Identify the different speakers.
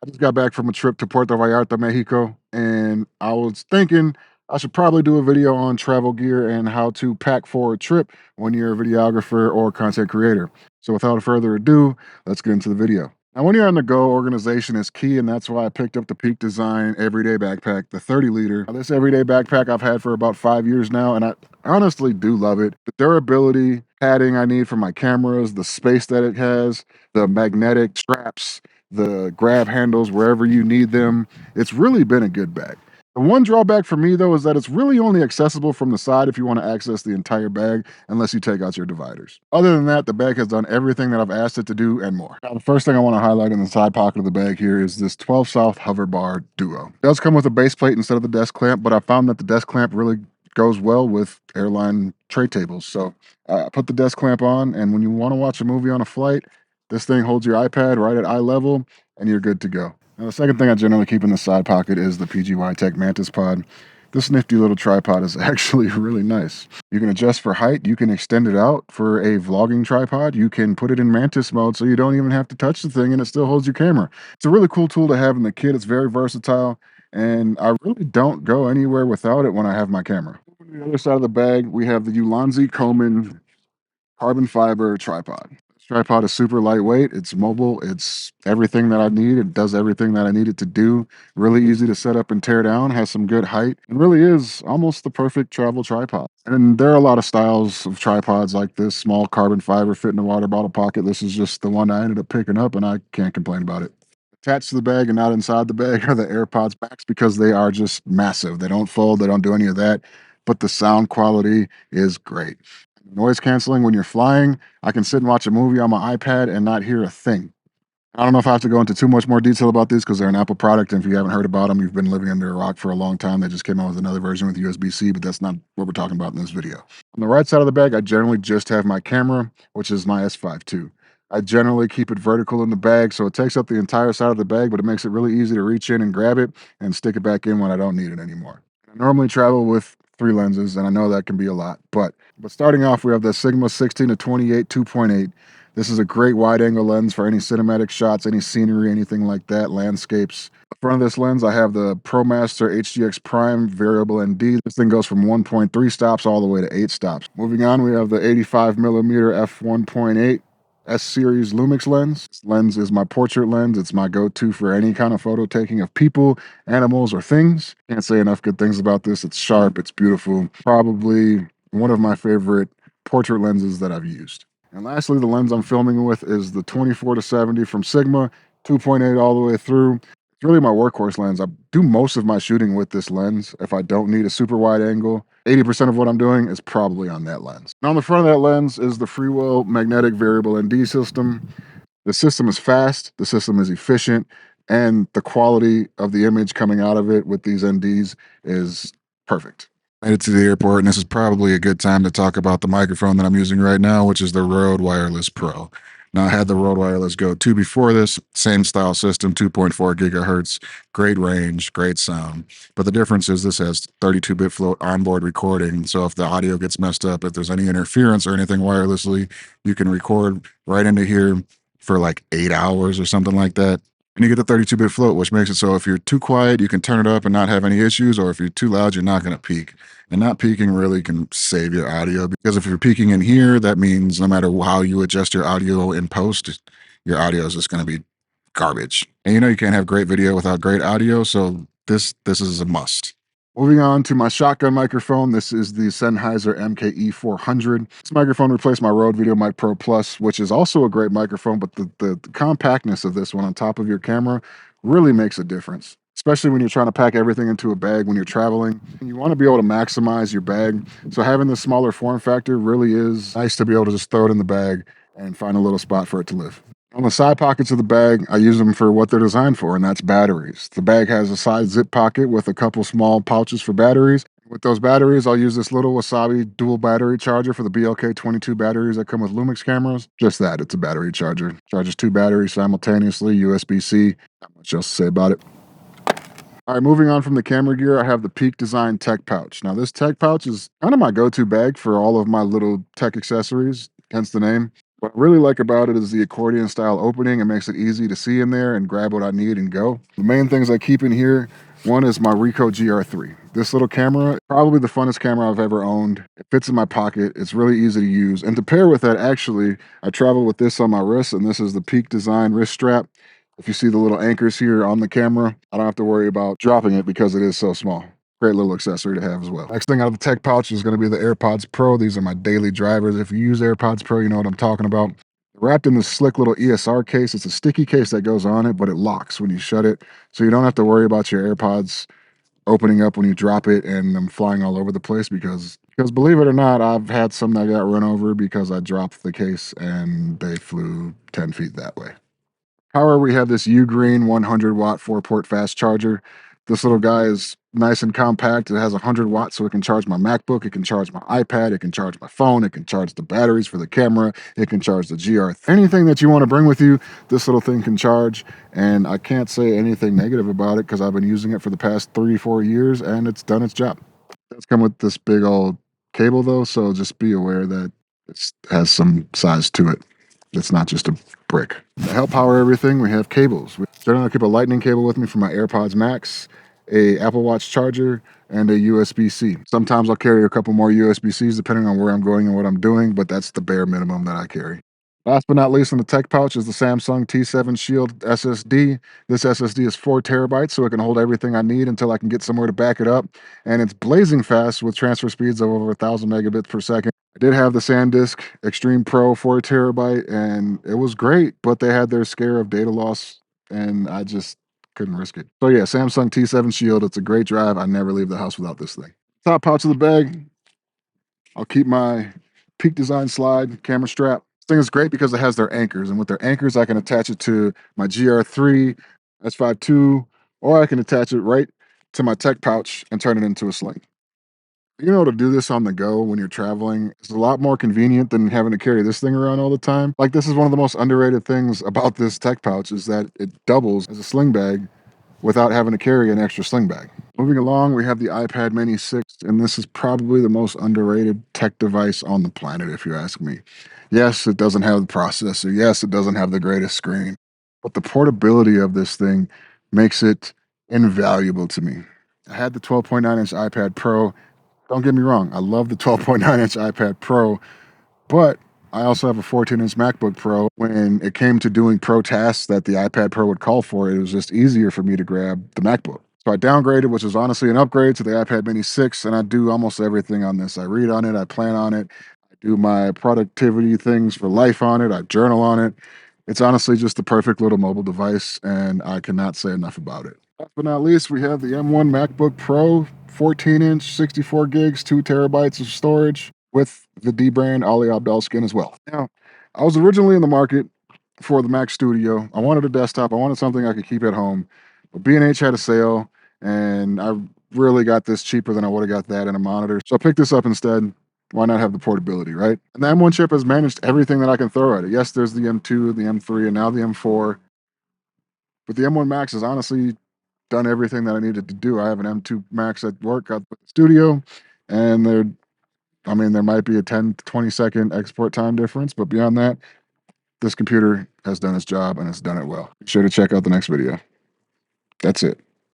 Speaker 1: I just got back from a trip to Puerto Vallarta, Mexico, and I was thinking I should probably do a video on travel gear and how to pack for a trip when you're a videographer or content creator. So without further ado, let's get into the video. Now, when you're on the go, organization is key, and that's why I picked up the Peak Design Everyday Backpack, the 30 liter. Now, this everyday backpack I've had for about 5 years now, and I honestly do love it. The durability, padding I need for my cameras, the space that it has, the magnetic straps, the grab handles wherever you need them. It's really been a good bag. The one drawback for me, though, is that it's really only accessible from the side if you want to access the entire bag, unless you take out your dividers. Other than that, the bag has done everything that I've asked it to do and more. Now, the first thing I want to highlight in the side pocket of the bag here is this 12 South Hover Bar Duo. It does come with a base plate instead of the desk clamp, but I found that the desk clamp really goes well with airline tray tables. So I put the desk clamp on, and when you want to watch a movie on a flight, this thing holds your iPad right at eye level, and you're good to go. Now, the second thing I generally keep in the side pocket is the PGY Tech Mantis Pod. This nifty little tripod is actually really nice. You can adjust for height. You can extend it out for a vlogging tripod. You can put it in Mantis mode so you don't even have to touch the thing and it still holds your camera. It's a really cool tool to have in the kit. It's very versatile, and I really don't go anywhere without it when I have my camera. On the other side of the bag, we have the Ulanzi Coleman carbon fiber tripod. This tripod is super lightweight. It's mobile. It's everything that I need. It does everything that I need it to do. Really easy to set up and tear down. Has some good height. And really is almost the perfect travel tripod. And there are a lot of styles of tripods like this. Small carbon fiber fit in a water bottle pocket. This is just the one I ended up picking up, and I can't complain about it. Attached to the bag and not inside the bag are the AirPods Max because they are just massive. They don't fold. They don't do any of that. But the sound quality is great. Noise canceling when you're flying. I can sit and watch a movie on my iPad and not hear a thing. I don't know if I have to go into too much more detail about these because they're an Apple product. And if you haven't heard about them, you've been living under a rock for a long time. They just came out with another version with USB-C, but that's not what we're talking about in this video. On the right side of the bag, I generally just have my camera, which is my S5 II. I generally keep it vertical in the bag, so it takes up the entire side of the bag, but it makes it really easy to reach in and grab it and stick it back in when I don't need it anymore. I normally travel with 3 lenses, and I know that can be a lot, but starting off, we have the Sigma 16 to 28 2.8. This is a great wide angle lens for any cinematic shots, any scenery, anything like that, landscapes. In front of this lens, I have the ProMaster HGX Prime Variable ND. This thing goes from 1.3 stops all the way to 8 stops. Moving on, we have the 85mm f1.8 S-series Lumix lens. This lens is my portrait lens. It's my go-to for any kind of photo taking of people, animals, or things. Can't say enough good things about this. It's sharp, it's beautiful. Probably one of my favorite portrait lenses that I've used. And lastly, the lens I'm filming with is the 24 to 70 from Sigma, 2.8 all the way through. It's really my workhorse lens. I do most of my shooting with this lens. If I don't need a super wide angle, 80% of what I'm doing is probably on that lens. Now, on the front of that lens is the Freewell Magnetic Variable ND system. The system is fast, the system is efficient, and the quality of the image coming out of it with these NDs is perfect. Made it to the airport, and this is probably a good time to talk about the microphone that I'm using right now, which is the Rode Wireless Pro. Now, I had the Rode Wireless Go 2 before this, same style system, 2.4 gigahertz, great range, great sound. But the difference is this has 32-bit float onboard recording. So if the audio gets messed up, if there's any interference or anything wirelessly, you can record right into here for like 8 hours or something like that. And you get the 32-bit float, which makes it so if you're too quiet, you can turn it up and not have any issues, or if you're too loud, you're not going to peak. And not peaking really can save your audio, because if you're peaking in here, that means no matter how you adjust your audio in post, your audio is just going to be garbage. And you know you can't have great video without great audio, so this is a must. Moving on to my shotgun microphone, this is the Sennheiser MKE400. This microphone replaced my Rode VideoMic Pro Plus, which is also a great microphone, but the compactness of this one on top of your camera really makes a difference, especially when you're trying to pack everything into a bag when you're traveling. And you want to be able to maximize your bag, so having this smaller form factor really is nice to be able to just throw it in the bag and find a little spot for it to live. On the side pockets of the bag, I use them for what they're designed for, and that's batteries. The bag has a side zip pocket with a couple small pouches for batteries. With those batteries, I'll use this little Wasabi dual battery charger for the BLK22 batteries that come with Lumix cameras. Just that, it's a battery charger. Charges 2 batteries simultaneously, USB-C. Not much else to say about it. All right, moving on from the camera gear, I have the Peak Design Tech Pouch. Now, this tech pouch is kind of my go-to bag for all of my little tech accessories, hence the name. What I really like about it is the accordion style opening. It makes it easy to see in there and grab what I need and go. The main things I keep in here, one is my Ricoh GR3. This little camera, probably the funnest camera I've ever owned. It fits in my pocket. It's really easy to use. And to pair with that, actually, I travel with this on my wrist, and this is the Peak Design wrist strap. If you see the little anchors here on the camera, I don't have to worry about dropping it because it is so small. Great little accessory to have as well. Next thing out of the tech pouch is going to be the AirPods Pro. These are my daily drivers. If you use AirPods Pro, you know what I'm talking about. Wrapped in this slick little ESR case. It's a sticky case that goes on it, but it locks when you shut it. So you don't have to worry about your AirPods opening up when you drop it and them flying all over the place because believe it or not, I've had some that got run over because I dropped the case and they flew 10 feet that way. Power, we have this Ugreen 100-watt 4-port fast charger. This little guy is nice and compact. It has 100 watts, so it can charge my MacBook, it can charge my iPad, it can charge my phone, it can charge the batteries for the camera, it can charge the GR. Anything that you want to bring with you, this little thing can charge. And I can't say anything negative about it because I've been using it for the past 3-4 years and it's done its job. It does come with this big old cable though, so just be aware that it has some size to it. It's not just a brick. To help power everything, we have cables. Generally, I keep a lightning cable with me for my AirPods Max, a Apple Watch charger, and a USB-C. Sometimes I'll carry a couple more USB-Cs depending on where I'm going and what I'm doing, but that's the bare minimum that I carry. Last but not least in the tech pouch is the Samsung T7 Shield SSD. This SSD is 4 terabytes, so it can hold everything I need until I can get somewhere to back it up. And it's blazing fast with transfer speeds of over 1,000 megabits per second. I did have the SanDisk Extreme Pro 4 terabyte, and it was great, but they had their scare of data loss, and I just couldn't risk it. So yeah, Samsung T7 Shield, it's a great drive. I never leave the house without this thing. Top pouch of the bag, I'll keep my Peak Design slide camera strap. This thing is great because it has their anchors, and with their anchors, I can attach it to my GR3, S5ii, or I can attach it right to my tech pouch and turn it into a sling. You know, to do this on the go when you're traveling is a lot more convenient than having to carry this thing around all the time. Like, this is one of the most underrated things about this tech pouch is that it doubles as a sling bag without having to carry an extra sling bag. Moving along, we have the iPad Mini 6, and this is probably the most underrated tech device on the planet, if you ask me. Yes, it doesn't have the processor. Yes, it doesn't have the greatest screen. But the portability of this thing makes it invaluable to me. I had the 12.9-inch iPad Pro. Don't get me wrong, I love the 12.9-inch iPad Pro, but I also have a 14-inch MacBook Pro. When it came to doing pro tasks that the iPad Pro would call for, it was just easier for me to grab the MacBook. So I downgraded, which was honestly an upgrade to the iPad Mini 6, and I do almost everything on this. I read on it, I plan on it, I do my productivity things for life on it, I journal on it. It's honestly just the perfect little mobile device, and I cannot say enough about it. Last but not least, we have the M1 MacBook Pro, 14-inch, 64 gigs, 2 terabytes of storage with the D brand Ali Abdaal skin as well. Now, I was originally in the market for the Mac Studio. I wanted a desktop. I wanted something I could keep at home. But B&H had a sale, and I really got this cheaper than I would have got that in a monitor. So I picked this up instead. Why not have the portability, right? And the M1 chip has managed everything that I can throw at it. Yes, there's the M2, the M3, and now the M4. But the M1 Max has honestly done everything that I needed to do. I have an M2 Max at work at the studio, and there might be a 10 to 20 second export time difference, but beyond that, this computer has done its job and it's done it well. Be sure to check out the next video. That's it.